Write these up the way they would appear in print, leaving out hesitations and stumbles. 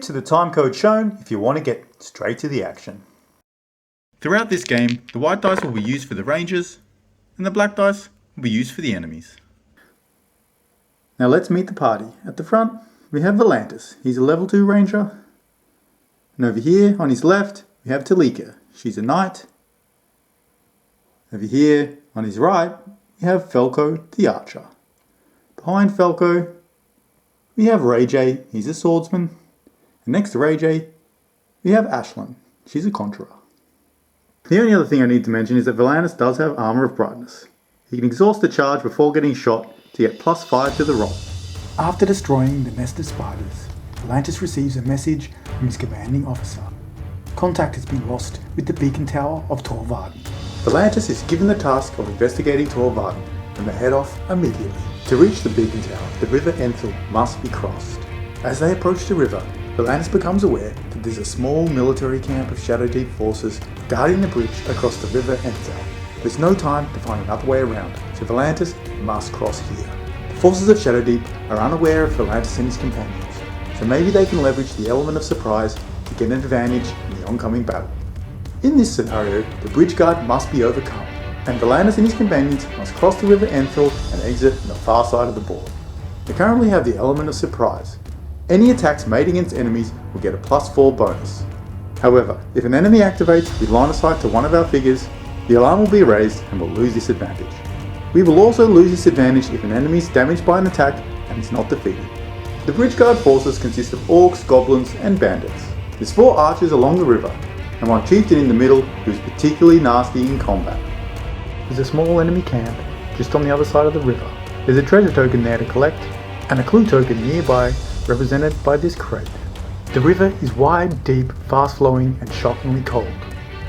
Skip to the time code shown if you want to get straight to the action. Throughout this game, the white dice will be used for the rangers, and the black dice will be used for the enemies. Now let's meet the party. At the front, we have Velantis. He's a level 2 ranger. And over here, on his left, we have Talika. She's a knight. Over here, on his right, we have Felko, the archer. Behind Felko, we have Ray-J. He's a swordsman. And next to Ray-J, we have Ashlyn. She's a conjurer. The only other thing I need to mention is that Velantis does have Armour of Brightness. He can exhaust the charge before getting shot to get +5 to the roll. After destroying the nest of spiders, Velantis receives a message from his commanding officer. Contact has been lost with the beacon tower of Tor Varden. Velantis is given the task of investigating Tor Varden and they head off immediately. To reach the beacon tower, the river Enthil must be crossed. As they approach the river, Velantis becomes aware that there's a small military camp of Shadowdeep forces guarding the bridge across the river Enthil. There's no time to find another way around, so Velantis must cross here. The forces of Shadowdeep are unaware of Velantis and his companions, so maybe they can leverage the element of surprise to get an advantage in the oncoming battle. In this scenario, the bridge guard must be overcome, and Velantis and his companions must cross the river Enthil and exit on the far side of the board. They currently have the element of surprise. Any attacks made against enemies will get a +4 bonus. However, if an enemy activates with line of sight to one of our figures, the alarm will be raised and we'll lose this advantage. We will also lose this advantage if an enemy is damaged by an attack and is not defeated. The bridge guard forces consist of orcs, goblins and bandits. There's 4 archers along the river and one chieftain in the middle who is particularly nasty in combat. There's a small enemy camp just on the other side of the river. There's a treasure token there to collect and a clue token nearby represented by this crate. The river is wide, deep, fast flowing and shockingly cold.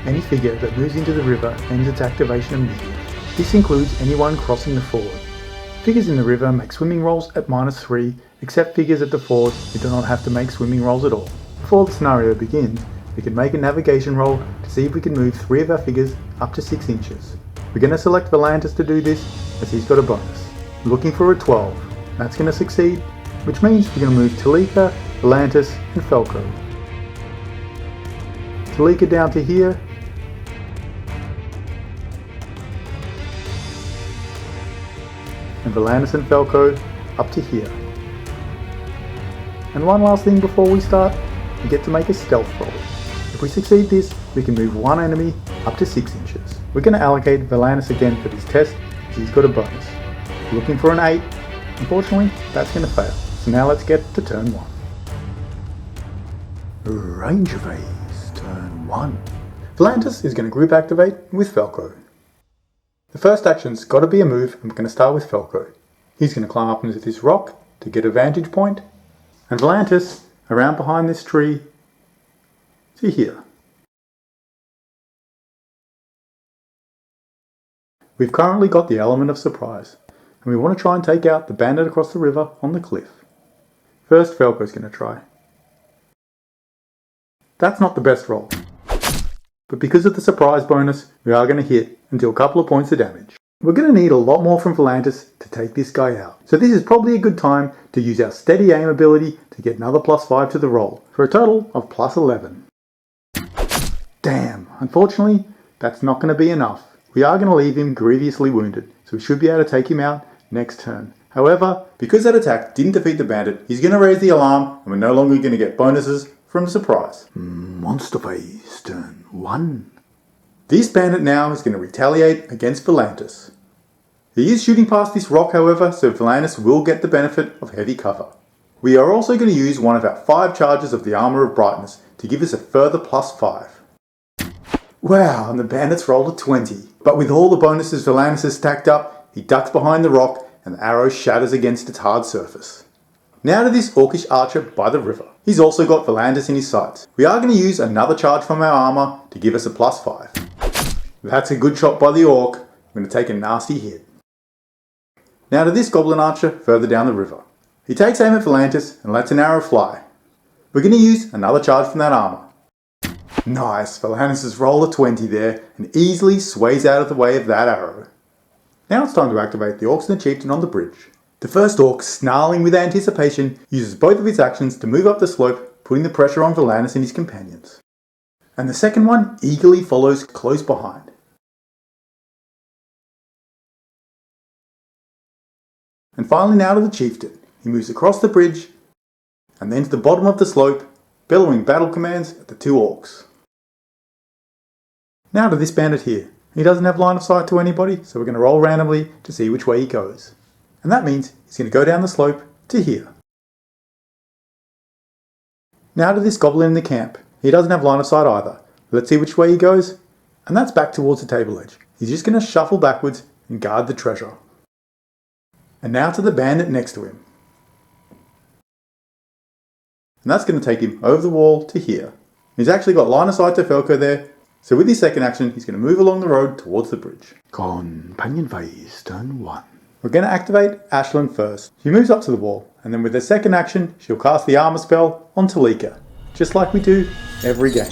Any figure that moves into the river ends its activation immediately. This includes anyone crossing the ford. Figures in the river make swimming rolls at -3, except figures at the ford who do not have to make swimming rolls at all. Before the scenario begins, we can make a navigation roll to see if we can move 3 of our figures up to 6 inches. We're going to select Velantis to do this as he's got a bonus. We're looking for a 12. That's going to succeed, which means we're going to move Talika, Velantis and Felko. Talika down to here. And Velantis and Felko up to here. And one last thing before we start, we get to make a stealth roll. If we succeed this, we can move one enemy up to 6 inches. We're going to allocate Velantis again for this test, as he's got a bonus. Looking for an 8. Unfortunately, that's going to fail. So now let's get to turn 1. Ranger phase, turn 1. Velantis is going to group activate with Felko. The first action's got to be a move, and we're going to start with Felko. He's going to climb up into this rock to get a vantage point, and Velantis, around behind this tree, to here. We've currently got the element of surprise, and we want to try and take out the bandit across the river on the cliff. First, Felko's going to try. That's not the best roll, but because of the surprise bonus, we are going to hit and deal a couple of points of damage. We're going to need a lot more from Velantis to take this guy out, so this is probably a good time to use our steady aim ability to get another +5 to the roll, for a total of +11. Damn, unfortunately, that's not going to be enough. We are going to leave him grievously wounded, so we should be able to take him out next turn. However, because that attack didn't defeat the bandit, he's going to raise the alarm and we're no longer going to get bonuses from the surprise. Monster phase, turn 1. This bandit now is going to retaliate against Velantis. He is shooting past this rock, however, so Velantis will get the benefit of heavy cover. We are also going to use one of our 5 charges of the Armour of Brightness to give us a further +5. Wow, and the bandits rolled a 20. But with all the bonuses Velantis has stacked up, he ducks behind the rock and the arrow shatters against its hard surface. Now to this orcish archer by the river. He's also got Velantis in his sights. We are going to use another charge from our armour to give us a +5. That's a good shot by the orc. I'm going to take a nasty hit. Now to this goblin archer further down the river. He takes aim at Velantis and lets an arrow fly. We're going to use another charge from that armour. Nice, Velantis has rolled a 20 there and easily sways out of the way of that arrow. Now it's time to activate the orcs and the chieftain on the bridge. The first orc, snarling with anticipation, uses both of his actions to move up the slope putting the pressure on Velantis and his companions. And the second one eagerly follows close behind. And finally now to the chieftain. He moves across the bridge and then to the bottom of the slope, bellowing battle commands at the two orcs. Now to this bandit here. He doesn't have line of sight to anybody, so we're going to roll randomly to see which way he goes. And that means he's going to go down the slope to here. Now to this goblin in the camp. He doesn't have line of sight either. Let's see which way he goes. And that's back towards the table edge. He's just going to shuffle backwards and guard the treasure. And now to the bandit next to him. And that's going to take him over the wall to here. He's actually got line of sight to Falco there, so with his second action, he's going to move along the road towards the bridge. Companion phase, turn 1. We're going to activate Ashlyn first. She moves up to the wall, and then with her second action, she'll cast the armor spell on Talika, just like we do every game.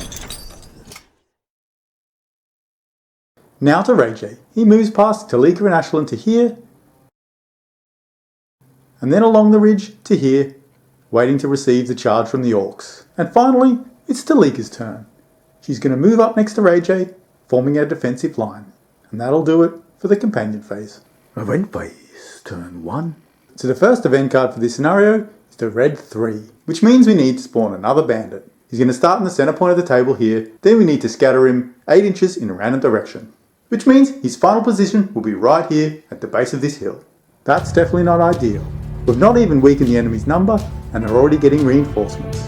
Now to Rayjay. He moves past Talika and Ashlyn to here, and then along the ridge to here, waiting to receive the charge from the orcs. And finally, it's Talika's turn. She's going to move up next to Rayjay, forming a defensive line. And that'll do it for the companion phase. Event phase, turn 1. So the first event card for this scenario is the red 3, which means we need to spawn another bandit. He's going to start in the center point of the table here, then we need to scatter him 8 inches in a random direction. Which means his final position will be right here at the base of this hill. That's definitely not ideal. We've not even weakened the enemy's number and are already getting reinforcements.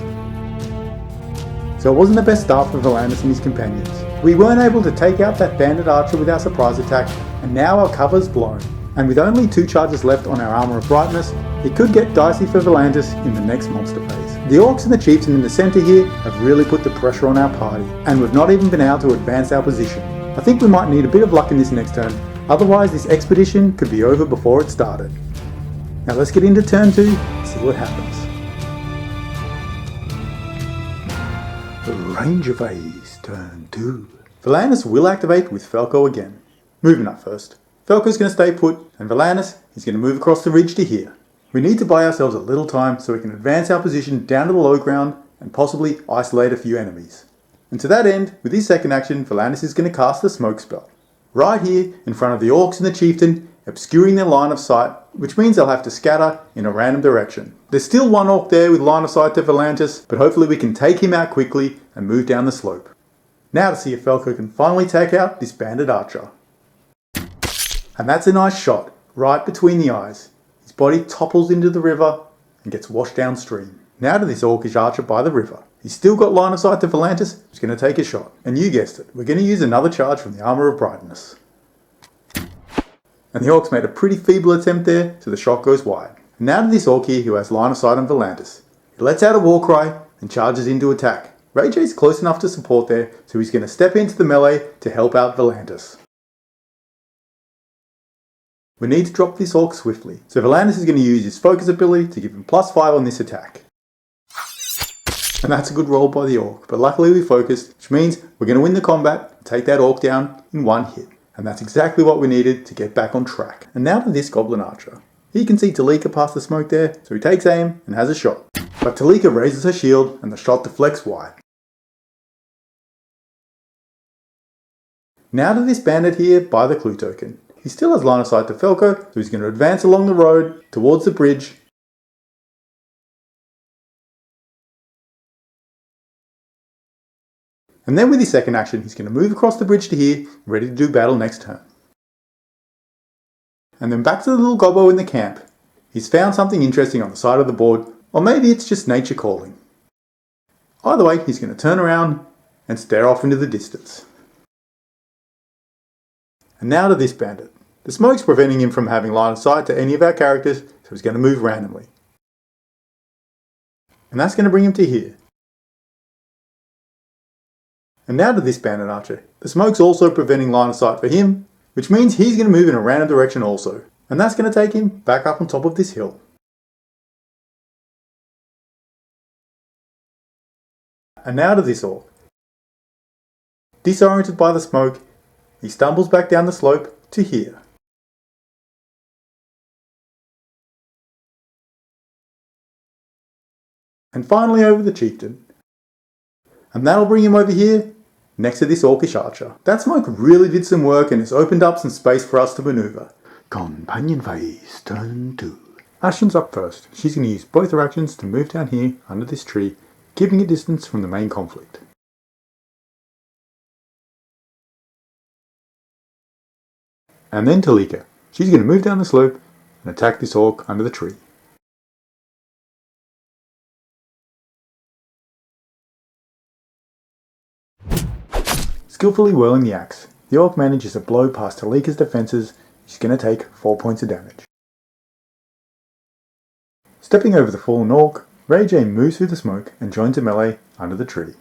So it wasn't the best start for Velantis and his companions. We weren't able to take out that bandit archer with our surprise attack, and now our cover's blown. And with only 2 charges left on our Armour of Brightness, it could get dicey for Velantis in the next monster phase. The orcs and the chieftain in the centre here have really put the pressure on our party, and we've not even been able to advance our position. I think we might need a bit of luck in this next turn, otherwise this expedition could be over before it started. Now let's get into turn 2 and see what happens. Ranger phase, turn 2. Velantis will activate with Falco again. Moving up first. Falco's going to stay put, and Velantis is going to move across the ridge to here. We need to buy ourselves a little time so we can advance our position down to the low ground and possibly isolate a few enemies. And to that end, with his second action, Velantis is going to cast the smoke spell. Right here, in front of the orcs and the chieftain, obscuring their line of sight, which means they'll have to scatter in a random direction. There's still one orc there with line of sight to Velantis, but hopefully we can take him out quickly and move down the slope. Now to see if Falco can finally take out this bandit archer. And that's a nice shot, right between the eyes. His body topples into the river and gets washed downstream. Now to this orcish archer by the river. He's still got line of sight to Velantis, who's going to take a shot. And you guessed it, we're going to use another charge from the Armour of Brightness. And the orcs made a pretty feeble attempt there, so the shot goes wide. And now to this orc here who has line of sight on Velantis. He lets out a war cry and charges in to attack. Rayjay's close enough to support there, so he's going to step into the melee to help out Velantis. We need to drop this orc swiftly, so Velantis is going to use his focus ability to give him +5 on this attack. And that's a good roll by the orc, but luckily we focused, which means we're going to win the combat and take that orc down in one hit. And that's exactly what we needed to get back on track. And now to this goblin archer. He can see Talika past the smoke there, so he takes aim and has a shot. But Talika raises her shield and the shot deflects wide. Now to this bandit here by the clue token. He still has line of sight to Falco, so he's going to advance along the road towards the bridge. And then with his second action, he's going to move across the bridge to here, ready to do battle next turn. And then back to the little gobbo in the camp. He's found something interesting on the side of the board, or maybe it's just nature calling. Either way, he's going to turn around and stare off into the distance. And now to this bandit. The smoke's preventing him from having line of sight to any of our characters, so he's going to move randomly. And that's going to bring him to here. And now to this bandit archer. The smoke's also preventing line of sight for him, which means he's going to move in a random direction also. And that's going to take him back up on top of this hill. And now to this orc. Disoriented by the smoke, he stumbles back down the slope to here. And finally over the chieftain. And that'll bring him over here, next to this orcish archer. That smoke really did some work and has opened up some space for us to maneuver. Companion phase, turn 2. Ashton's up first. She's going to use both her actions to move down here under this tree, keeping a distance from the main conflict. And then Talika. She's going to move down the slope and attack this orc under the tree. Skillfully whirling the axe, the orc manages to blow past Talika's defences. She's going to take 4 points of damage. Stepping over the fallen orc, Ray J moves through the smoke and joins a melee under the tree.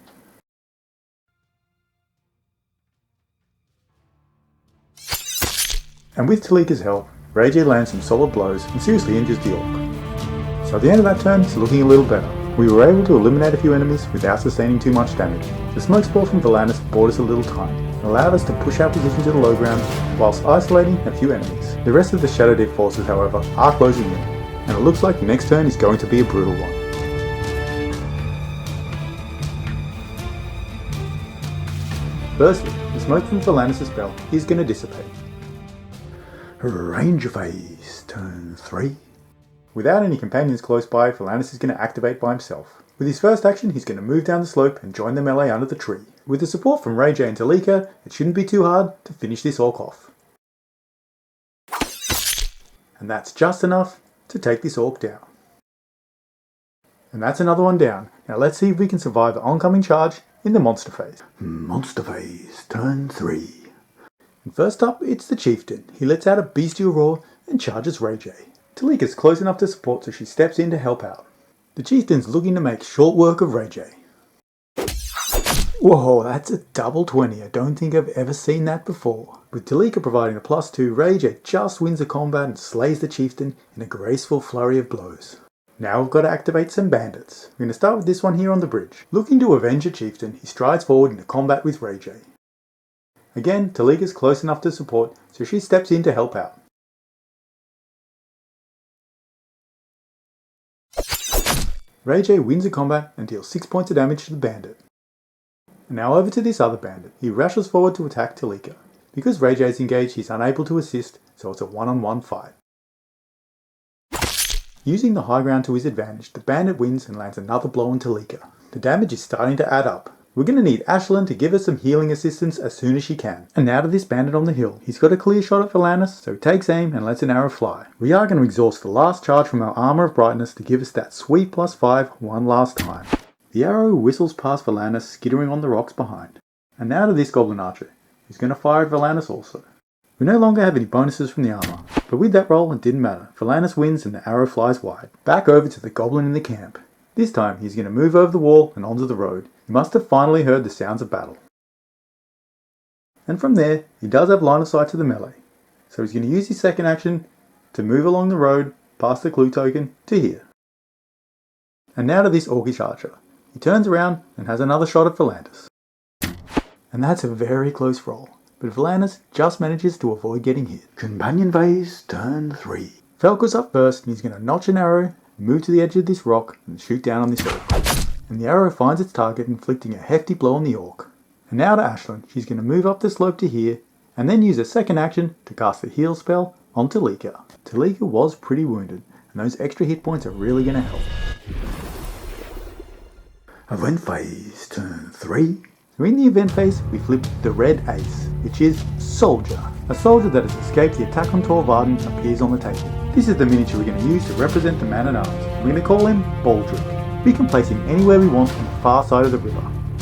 And with Talika's help, Ray J lands some solid blows and seriously injures the orc. So at the end of that turn, it's looking a little better. We were able to eliminate a few enemies without sustaining too much damage. The smoke spore from Velantis bought us a little time and allowed us to push our position to the low ground whilst isolating a few enemies. The rest of the Shadow Deep forces, however, are closing in, and it looks like the next turn is going to be a brutal one. Firstly, the smoke from Velantis' spell is going to dissipate. Ranger phase, turn 3. Without any companions close by, Velantis is going to activate by himself. With his first action, he's going to move down the slope and join the melee under the tree. With the support from Ray J and Talika, it shouldn't be too hard to finish this orc off. And that's just enough to take this orc down. And that's another one down. Now let's see if we can survive the oncoming charge in the monster phase. Monster phase, turn 3. And first up, it's the chieftain. He lets out a bestial roar and charges Ray J. Talika's close enough to support, so she steps in to help out. The chieftain's looking to make short work of Ray J. Whoa, that's a double 20. I don't think I've ever seen that before. With Talika providing a +2, Ray J just wins the combat and slays the chieftain in a graceful flurry of blows. Now we've got to activate some bandits. We're going to start with this one here on the bridge. Looking to avenge a chieftain, he strides forward into combat with Ray J. Again, Talika's close enough to support, so she steps in to help out. Ray J wins the combat and deals 6 points of damage to the bandit. And now over to this other bandit. He rushes forward to attack Talika. Because Ray J is engaged, he's unable to assist, so it's a one-on-one fight. Using the high ground to his advantage, the bandit wins and lands another blow on Talika. The damage is starting to add up. We're going to need Ashlyn to give us some healing assistance as soon as she can. And now to this bandit on the hill. He's got a clear shot at Velantis, so he takes aim and lets an arrow fly. We are going to exhaust the last charge from our Armour of Brightness to give us that sweet +5 one last time. The arrow whistles past Velantis, skittering on the rocks behind. And now to this Goblin Archer. He's going to fire at Velantis also. We no longer have any bonuses from the armour, but with that roll it didn't matter. Velantis wins and the arrow flies wide. Back over to the Goblin in the camp. This time he's going to move over the wall and onto the road. He must have finally heard the sounds of battle. And from there, he does have line of sight to the melee. So he's going to use his second action to move along the road past the clue token to here. And now to this Orcish Archer. He turns around and has another shot at Velantis. And that's a very close roll, but Velantis just manages to avoid getting hit. Companion phase, turn 3. Falco's up first and he's going to notch an arrow, move to the edge of this rock and shoot down on this orc. And the arrow finds its target, inflicting a hefty blow on the orc. And now to Ashlyn. She's going to move up the slope to here, and then use a second action to cast the heal spell on Talika. Talika was pretty wounded, and those extra hit points are really going to help. Event phase, turn 3. So in the event phase, we flip the red ace, which is Soldier. A soldier that has escaped the attack on Tor Varden appears on the table. This is the miniature we're going to use to represent the man-at-arms. We're going to call him Baldric. We can place him anywhere we want on the far side of the river.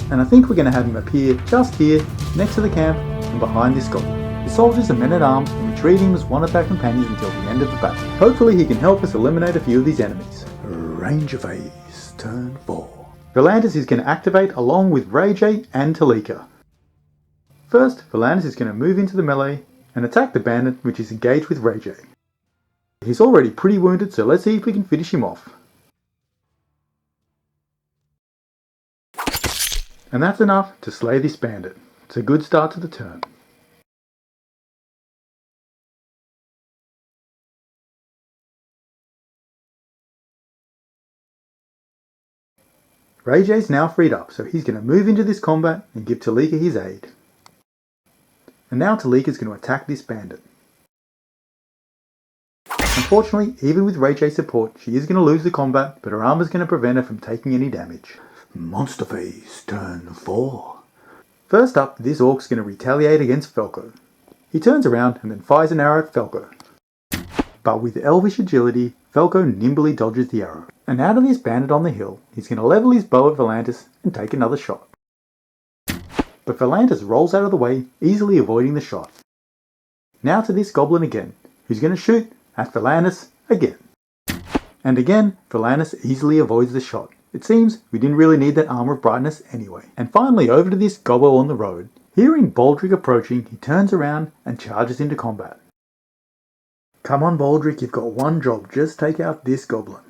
And I think we're going to have him appear just here, next to the camp, and behind this goblin. The soldiers are men-at-arms, and we treat him as one of our companions until the end of the battle. Hopefully he can help us eliminate a few of these enemies. Ranger phase, turn 4. Velantis is going to activate along with Ray J and Talika. First, Velantis is going to move into the melee and attack the bandit which is engaged with Ray J. He's already pretty wounded, so let's see if we can finish him off. And that's enough to slay this bandit. It's a good start to the turn. Ray J's now freed up, so he's going to move into this combat and give Talika his aid. And now Talika's going to attack this bandit. Unfortunately, even with Ray J's support, she is going to lose the combat, but her armor's going to prevent her from taking any damage. Monster phase, turn 4. First up, this orc's going to retaliate against Falco. He turns around and then fires an arrow at Falco. But with elvish agility, Falco nimbly dodges the arrow. And now to this bandit on the hill, he's going to level his bow at Velantis and take another shot. But Velantis rolls out of the way, easily avoiding the shot. Now to this goblin again, who's going to shoot at Velantis again. And again, Velantis easily avoids the shot. It seems we didn't really need that armor of brightness anyway. And finally over to this gobbo on the road. Hearing Baldric approaching, he turns around and charges into combat. Come on Baldric, you've got one job, just take out this goblin.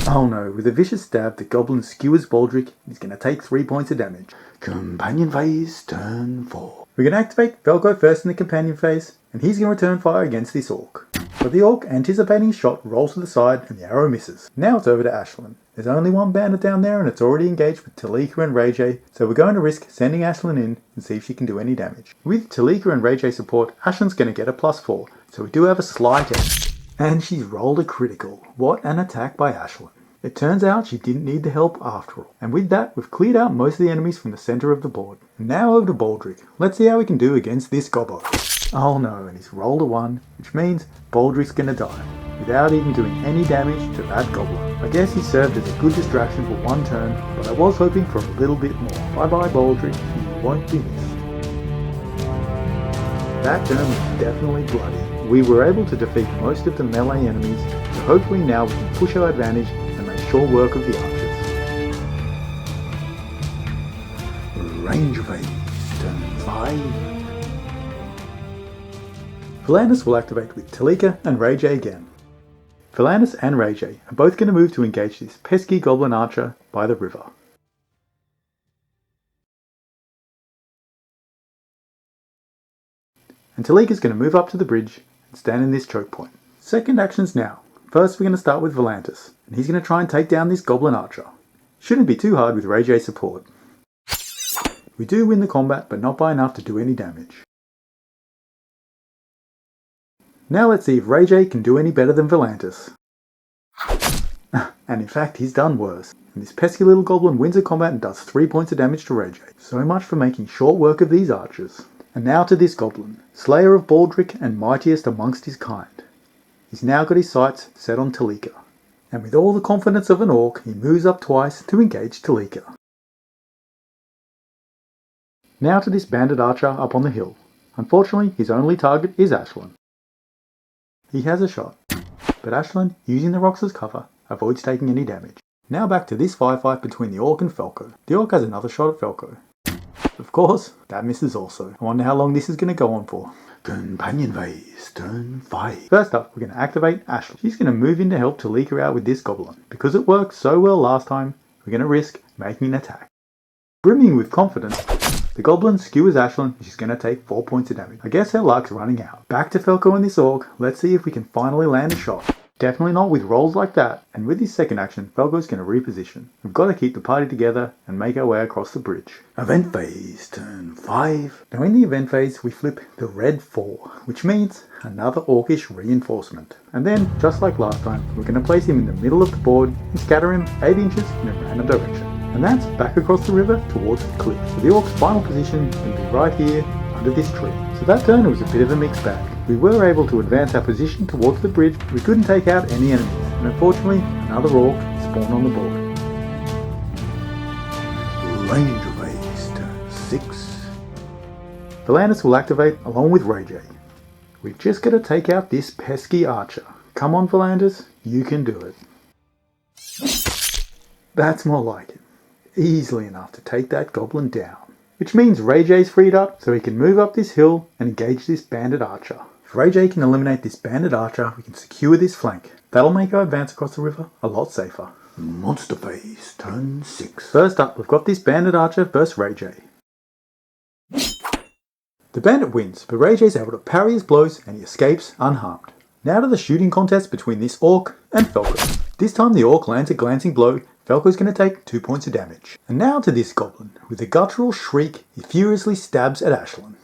Oh no, with a vicious stab, the goblin skewers Baldric. He's going to take 3 points of damage. Companion phase, turn 4. We're going to activate Falco first in the companion phase, and he's going to return fire against this orc. But the orc, anticipating his shot, rolls to the side and the arrow misses. Now it's over to Ashlyn. There's only one bandit down there and it's already engaged with Talika and Ray J, so we're going to risk sending Ashlyn in and see if she can do any damage. With Talika and Ray J support, Ashlyn's going to get a +4, so we do have a slight edge. And she's rolled a critical. What an attack by Ashlyn. It turns out she didn't need the help after all. And with that, we've cleared out most of the enemies from the centre of the board. And now over to Baldric. Let's see how we can do against this gobbo. Oh no, and he's rolled a 1, which means Baldric's gonna die, without even doing any damage to that goblin. I guess he served as a good distraction for one turn, but I was hoping for a little bit more. Bye bye Baldric, you won't be missed. That turn was definitely bloody. We were able to defeat most of the melee enemies, so hopefully now we can push our advantage and make short work of the archers. Range phase, turn 5. Velantis will activate with Talika and Ray J again. Velantis and Ray J are both going to move to engage this pesky goblin archer by the river. And Talika's going to move up to the bridge and stand in this choke point. Second actions now. First we're going to start with Velantis, and he's going to try and take down this goblin archer. Shouldn't be too hard with Ray J's support. We do win the combat, but not by enough to do any damage. Now let's see if Ray J can do any better than Velantis. And in fact, he's done worse. And this pesky little goblin wins a combat and does 3 points of damage to Ray J. So much for making short work of these archers. And now to this goblin, slayer of Baldric and mightiest amongst his kind. He's now got his sights set on Talika. And with all the confidence of an orc, he moves up twice to engage Talika. Now to this bandit archer up on the hill. Unfortunately, his only target is Ashlyn. He has a shot, but Ashlyn, using the rocks as cover, avoids taking any damage. Now back to this firefight between the orc and Falco. The orc has another shot at Falco. Of course, that misses also. I wonder how long this is going to go on for. Companion phase, turn 5. First up, we're going to activate Ashlyn. She's going to move in to help Talika out with this goblin. Because it worked so well last time, we're going to risk making an attack. Brimming with confidence, the goblin skewers Ashlyn and she's going to take 4 points of damage. I guess her luck's running out. Back to Falco and this orc. Let's see if we can finally land a shot. Definitely not with rolls like that. And with his second action, Falco's going to reposition. We've got to keep the party together and make our way across the bridge. Event phase, turn 5. Now in the event phase, we flip the red 4, which means another orcish reinforcement. And then, just like last time, we're going to place him in the middle of the board and scatter him 8 inches in a random direction. And that's back across the river towards the cliff. So the orc's final position can be right here under this tree. So that turn it was a bit of a mixed bag. We were able to advance our position towards the bridge, but we couldn't take out any enemies. And unfortunately, another orc spawned on the board. Range phase, turn 6. Velantis will activate along with Ray J. We've just got to take out this pesky archer. Come on Velantis, you can do it. That's more like it. Easily enough to take that goblin down. Which means Ray J's freed up so he can move up this hill and engage this bandit archer. If Ray J can eliminate this bandit archer, we can secure this flank. That'll make our advance across the river a lot safer. Monster phase, turn 6. First up, we've got this bandit archer versus Ray J. The bandit wins, but Ray J's able to parry his blows and he escapes unharmed. Now to the shooting contest between this orc and Falco. This time the orc lands a glancing blow, Falco's going to take 2 points of damage. And now to this goblin. With a guttural shriek, he furiously stabs at Ashlyn.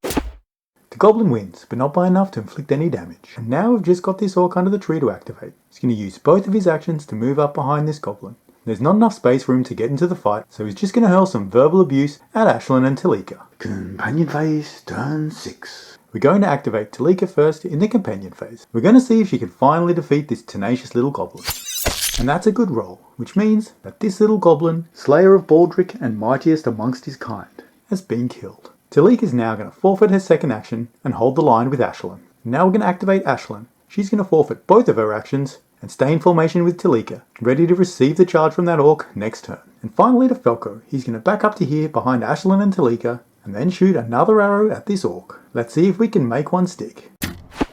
The goblin wins, but not by enough to inflict any damage. And now we've just got this orc under the tree to activate. He's going to use both of his actions to move up behind this goblin. There's not enough space for him to get into the fight, so he's just going to hurl some verbal abuse at Ashlyn and Talika. Companion phase, turn 6. We're going to activate Talika first in the companion phase. We're going to see if she can finally defeat this tenacious little goblin. And that's a good roll, which means that this little goblin, slayer of Baldric and mightiest amongst his kind, has been killed. Talika is now going to forfeit her second action and hold the line with Ashlyn. Now we're going to activate Ashlyn. She's going to forfeit both of her actions and stay in formation with Talika, ready to receive the charge from that orc next turn. And finally to Falco. He's going to back up to here behind Ashlyn and Talika and then shoot another arrow at this orc. Let's see if we can make one stick.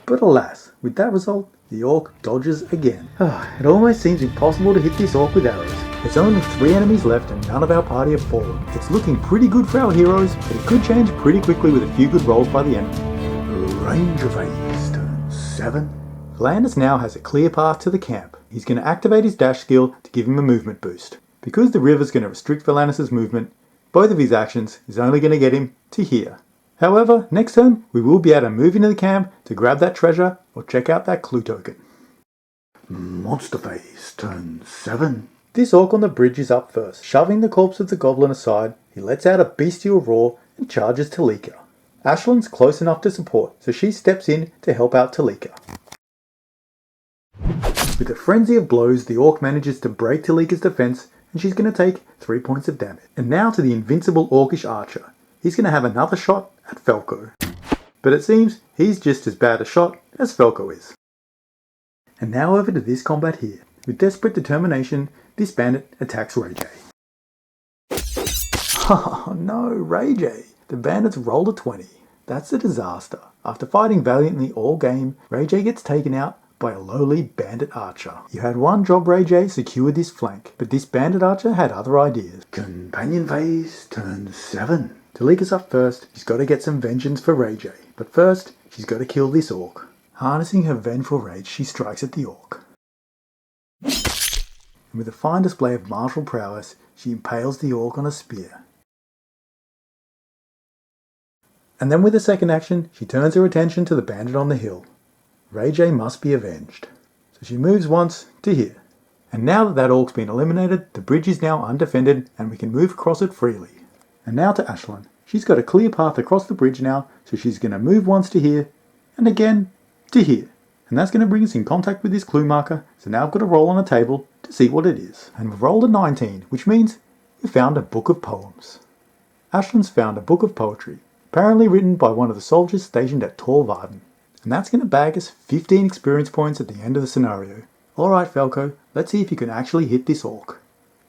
But alas, with that result, the orc dodges again. It almost seems impossible to hit this orc with arrows. There's only 3 enemies left and none of our party have fallen. It's looking pretty good for our heroes, but it could change pretty quickly with a few good rolls by the enemy. Range of phase, turn 7. Velantis now has a clear path to the camp. He's going to activate his dash skill to give him a movement boost. Because the river's going to restrict Velantis' movement, both of his actions is only going to get him to here. However, next turn we will be able to move into the camp to grab that treasure or check out that clue token. Monster phase, turn 7. This orc on the bridge is up first. Shoving the corpse of the goblin aside, he lets out a bestial roar and charges Talika. Ashlyn's close enough to support, so she steps in to help out Talika. With a frenzy of blows, the orc manages to break Talika's defense and she's going to take 3 points of damage. And now to the invincible orcish archer. He's going to have another shot at Falco. But it seems he's just as bad a shot as Falco is. And now over to this combat here. With desperate determination, this bandit attacks Ray J. Oh no, Ray J! The bandits rolled a 20. That's a disaster. After fighting valiantly all game, Ray J gets taken out by a lowly bandit archer. You had one job, Ray J, secured this flank, but this bandit archer had other ideas. Companion phase, turn 7. Talika's up first. She's got to get some vengeance for Ray J. But first, she's got to kill this orc. Harnessing her vengeful rage, she strikes at the orc. And with a fine display of martial prowess, she impales the orc on a spear. And then with a second action, she turns her attention to the bandit on the hill. Ray J must be avenged. So she moves once to here. And now that that orc's been eliminated, the bridge is now undefended and we can move across it freely. And now to Ashlyn. She's got a clear path across the bridge now, so she's going to move once to here, and again to here. And that's going to bring us in contact with this clue marker, so now I've got to roll on a table to see what it is. And we've rolled a 19, which means we found a book of poems. Ashlyn's found a book of poetry, apparently written by one of the soldiers stationed at Tor Varden. And that's going to bag us 15 experience points at the end of the scenario. Alright Falco, let's see if you can actually hit this orc.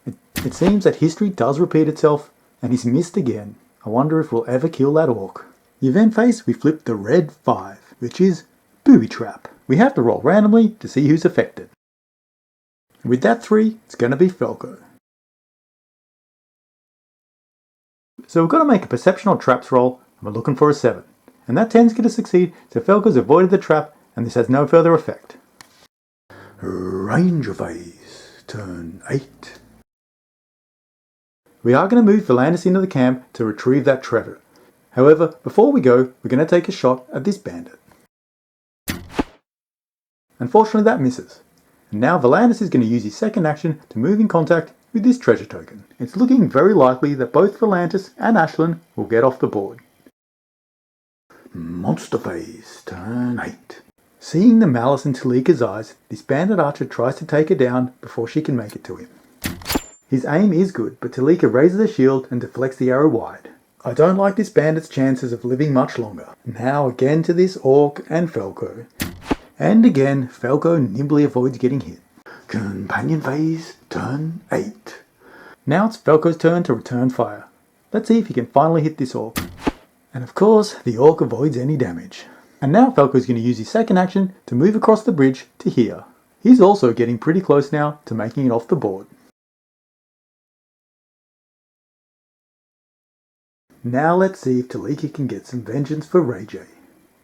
It seems that history does repeat itself, and he's missed again. I wonder if we'll ever kill that orc. The event phase, we flipped the red 5, which is booby trap. We have to roll randomly to see who's affected. With that 3, it's going to be Falco. So we've got to make a perception on traps roll, and we're looking for a 7. And that 10's going to succeed, so Falco's avoided the trap, and this has no further effect. Ranger phase, turn 8. We are going to move Velantis into the camp to retrieve that treasure. However, before we go, we're going to take a shot at this bandit. Unfortunately, that misses. And now Velantis is going to use his second action to move in contact with this treasure token. It's looking very likely that both Velantis and Ashlyn will get off the board. Monster phase, turn 8. Seeing the malice in Talika's eyes, this bandit archer tries to take her down before she can make it to him. His aim is good, but Talika raises her shield and deflects the arrow wide. I don't like this bandit's chances of living much longer. Now again to this orc and Falco. And again, Falco nimbly avoids getting hit. Companion phase, turn 8. Now it's Falco's turn to return fire. Let's see if he can finally hit this orc. And of course, the orc avoids any damage. And now Falco's going to use his second action to move across the bridge to here. He's also getting pretty close now to making it off the board. Now let's see if Talika can get some vengeance for Ray J.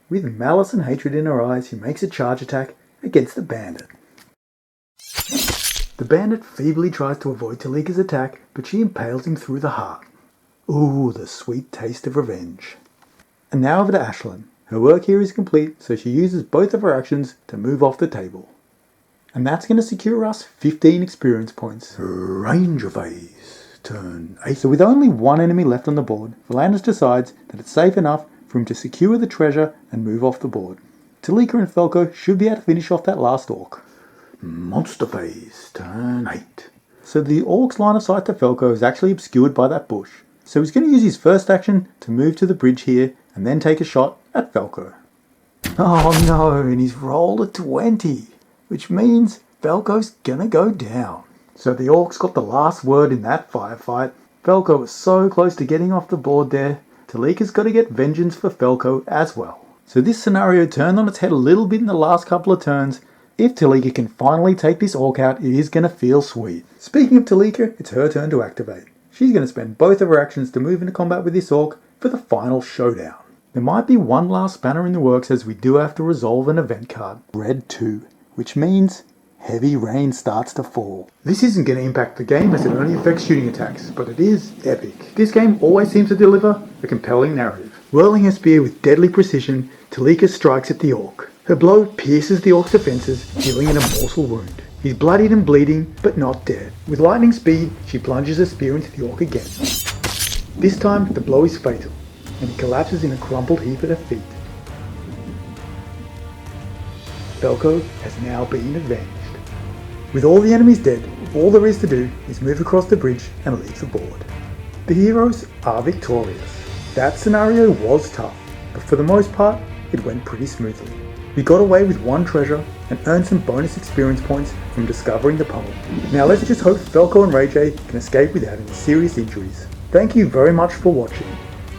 With malice and hatred in her eyes, he makes a charge attack against the bandit. The bandit feebly tries to avoid Talika's attack, but she impales him through the heart. Ooh, the sweet taste of revenge. And now over to Ashlyn. Her work here is complete, so she uses both of her actions to move off the table. And that's going to secure us 15 experience points. Ranger phase, turn 8. So with only one enemy left on the board, Velantis decides that it's safe enough for him to secure the treasure and move off the board. Talika and Felko should be able to finish off that last orc. Monster phase, turn 8. So the orc's line of sight to Felko is actually obscured by that bush. So he's going to use his first action to move to the bridge here and then take a shot at Felko. Oh no, and he's rolled a 20, which means Felko's gonna go down. So the orc's got the last word in that firefight. Felko was so close to getting off the board there. Talika's got to get vengeance for Felko as well. So this scenario turned on its head a little bit in the last couple of turns. If Talika can finally take this orc out, it is going to feel sweet. Speaking of Talika, it's her turn to activate. She's going to spend both of her actions to move into combat with this orc for the final showdown. There might be one last spanner in the works as we do have to resolve an event card, Red 2, which means heavy rain starts to fall. This isn't going to impact the game as it only affects shooting attacks, but it is epic. This game always seems to deliver a compelling narrative. Whirling her spear with deadly precision, Talika strikes at the orc. Her blow pierces the orc's defences, dealing an immortal wound. He's bloodied and bleeding, but not dead. With lightning speed, she plunges her spear into the orc again. This time, the blow is fatal, and he collapses in a crumpled heap at her feet. Felko has now been avenged. With all the enemies dead, all there is to do is move across the bridge and leave the board. The heroes are victorious. That scenario was tough, but for the most part, it went pretty smoothly. We got away with one treasure and earned some bonus experience points from discovering the pummel. Now let's just hope Felko and Ray J can escape without any serious injuries. Thank you very much for watching.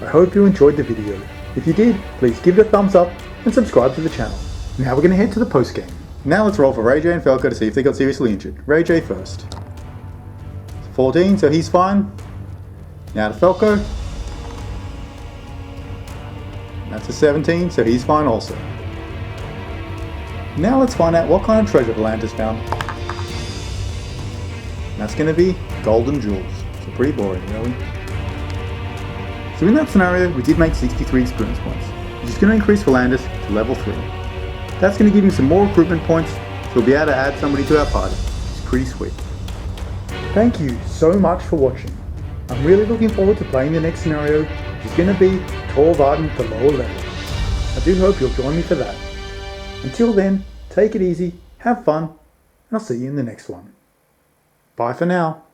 I hope you enjoyed the video. If you did, please give it a thumbs up and subscribe to the channel. Now we're going to head to the post game. Now let's roll for Ray J and Felko to see if they got seriously injured. Ray J first. 14, so he's fine. Now to Felko. That's a 17, so he's fine also. Now let's find out what kind of treasure Velantis found. And that's going to be golden jewels. So pretty boring, really. So in that scenario, we did make 63 experience points, which is going to increase Velantis to level 3. That's going to give him some more recruitment points, so we'll be able to add somebody to our party. It's pretty sweet. Thank you so much for watching. I'm really looking forward to playing the next scenario, which is going to be Tor Varden for lower level. I do hope you'll join me for that. Until then, take it easy, have fun, and I'll see you in the next one. Bye for now.